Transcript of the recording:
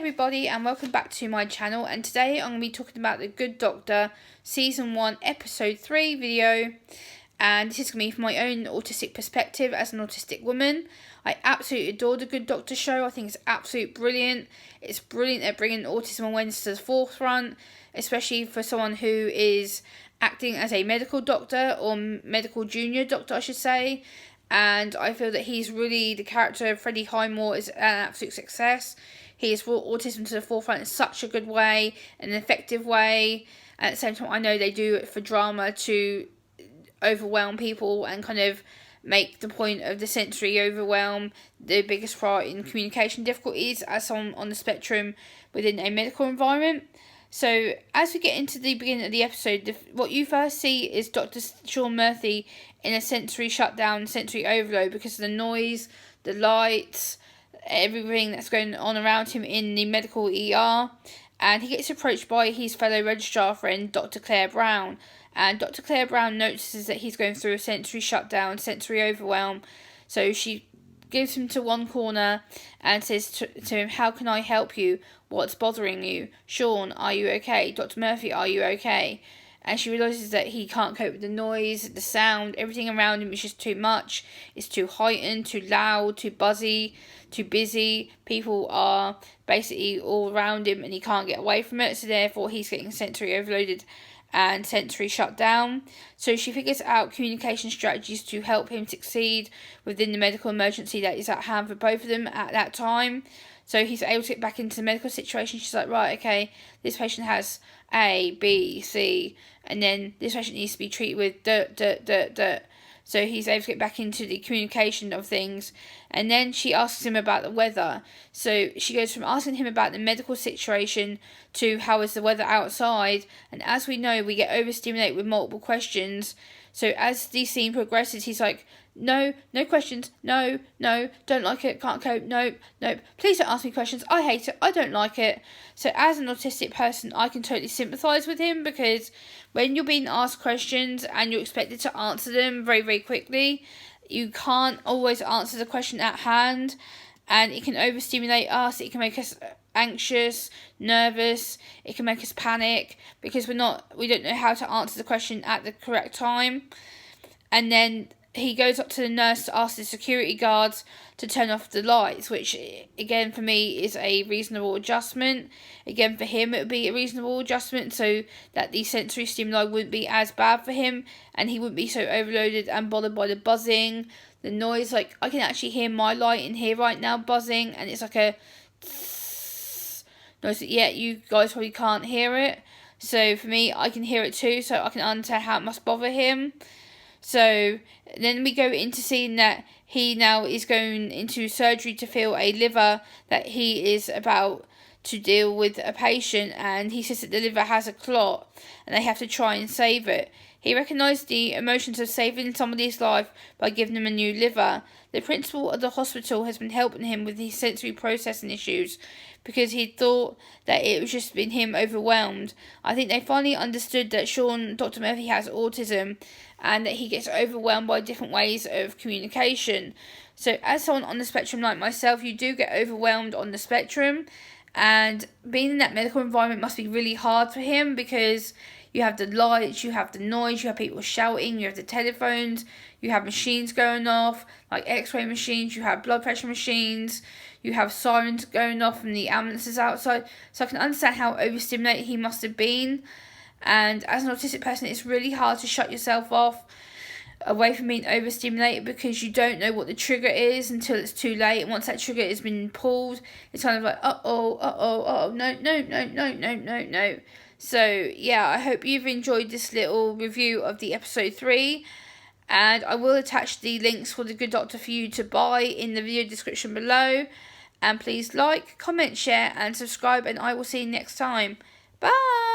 everybody, and welcome back to my channel. And today I'm going to be talking about The Good Doctor Season 1 Episode 3 video. And this is going to be from my own autistic perspective as an autistic woman. I absolutely adore The Good Doctor show. I think it's absolutely brilliant. It's brilliant at bringing autism awareness to the forefront, especially for someone who is acting as a medical doctor, or medical junior doctor I should say. And I feel that he's really, the character of Freddie Highmore is an absolute success. He has brought autism to the forefront in such a good way, an effective way. And at the same time, I know they do it for drama to overwhelm people and kind of make the point of the sensory overwhelm the biggest part in communication difficulties as someone on the spectrum within a medical environment. So as we get into the beginning of the episode, what you first see is Dr. Sean Murphy in a sensory shutdown, sensory overload, because of the noise, the lights, everything that's going on around him in the medical ER. And he gets approached by his fellow registrar friend, Dr. Claire Brown. And Dr. Claire Brown notices that he's going through a sensory shutdown, sensory overwhelm. So she gives him to one corner and says to him, "How can I help you? What's bothering you? Sean, are you okay? Dr. Murphy, are you okay?" And she realises that he can't cope with the noise, the sound, everything around him is just too much. It's too heightened, too loud, too buzzy, too busy. People are basically all around him and he can't get away from it. So therefore he's getting sensory overloaded and sensory shut down. So she figures out communication strategies to help him succeed within the medical emergency that is at hand for both of them at that time. So he's able to get back into the medical situation. She's like, right, okay, this patient has A, B, C, and then this patient needs to be treated with So he's able to get back into the communication of things. And then she asks him about the weather. So she goes from asking him about the medical situation to how is the weather outside. And as we know, we get overstimulated with multiple questions. So as the scene progresses, he's like, no questions, no, don't like it, can't cope, nope, please don't ask me questions, I hate it, I don't like it. So as an autistic person, I can totally sympathise with him, because when you're being asked questions and you're expected to answer them very, very quickly, you can't always answer the question at hand, and it can overstimulate us, it can make us anxious, nervous, it can make us panic, because we don't know how to answer the question at the correct time. And then he goes up to the nurse to ask the security guards to turn off the lights, which again for me is a reasonable adjustment. Again, for him it would be a reasonable adjustment so that the sensory stimuli wouldn't be as bad for him and he wouldn't be so overloaded and bothered by the buzzing, the noise. Like, I can actually hear my light in here right now buzzing, and it's like a noise that, yeah, you guys probably can't hear it. So for me, I can hear it too, so I can understand how it must bother him. So then we go into seeing that he now is going into surgery to fill a liver that he is about to deal with a patient, and he says that the liver has a clot and they have to try and save it. He recognised the emotions of saving somebody's life by giving them a new liver. The principal of the hospital has been helping him with his sensory processing issues because he thought that it was just been him overwhelmed. I think they finally understood that Dr. Murphy has autism and that he gets overwhelmed by different ways of communication. So as someone on the spectrum like myself, you do get overwhelmed on the spectrum, and being in that medical environment must be really hard for him, because you have the lights, you have the noise, you have people shouting, you have the telephones, you have machines going off, like x-ray machines, you have blood pressure machines, you have sirens going off from the ambulances outside. So I can understand how overstimulated he must have been. And as an autistic person, it's really hard to shut yourself off away from being overstimulated, because you don't know what the trigger is until it's too late. And once that trigger has been pulled, it's kind of like, no. So yeah, I hope you've enjoyed this little review of the episode 3. And I will attach the links for The Good Doctor for you to buy in the video description below. And please like, comment, share and subscribe, and I will see you next time. Bye!